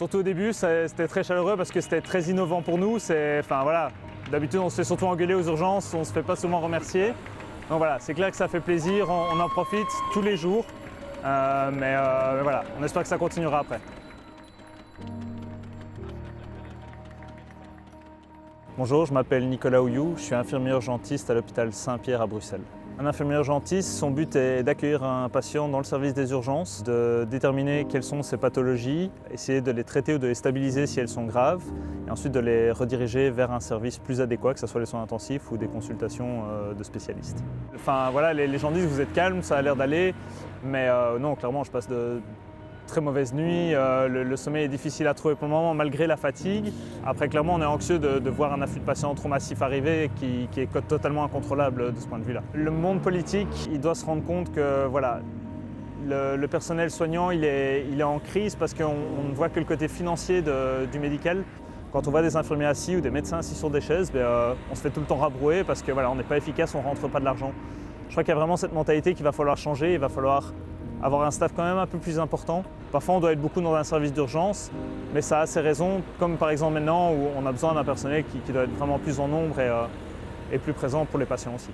Surtout au début, c'était très chaleureux parce que c'était très innovant pour nous. Enfin, voilà. D'habitude, on se fait surtout engueuler aux urgences, on ne se fait pas souvent remercier. Donc voilà, c'est clair que ça fait plaisir, on en profite tous les jours. Mais voilà, on espère que ça continuera après. Bonjour, je m'appelle Nicolas Houillou, je suis infirmier urgentiste à l'hôpital Saint-Pierre à Bruxelles. Un infirmier urgentiste, son but est d'accueillir un patient dans le service des urgences, de déterminer quelles sont ses pathologies, essayer de les traiter ou de les stabiliser si elles sont graves, et ensuite de les rediriger vers un service plus adéquat, que ce soit les soins intensifs ou des consultations de spécialistes. Enfin voilà, les gens disent vous êtes calme, ça a l'air d'aller, mais non, clairement je passe de très mauvaise nuit, le sommeil est difficile à trouver pour le moment malgré la fatigue. Après clairement on est anxieux de voir un afflux de patients trop massif arriver qui est totalement incontrôlable de ce point de vue-là. Le monde politique, il doit se rendre compte que voilà, le personnel soignant il est en crise parce qu'on ne voit que le côté financier du médical. Quand on voit des infirmiers assis ou des médecins assis sur des chaises, on se fait tout le temps rabrouer parce que voilà, on n'est pas efficace, on ne rentre pas de l'argent. Je crois qu'il y a vraiment cette mentalité qu'il va falloir changer, il va falloir avoir un staff quand même un peu plus important. Parfois on doit être beaucoup dans un service d'urgence, mais ça a ses raisons, comme par exemple maintenant où on a besoin d'un personnel qui doit être vraiment plus en nombre et plus présent pour les patients aussi.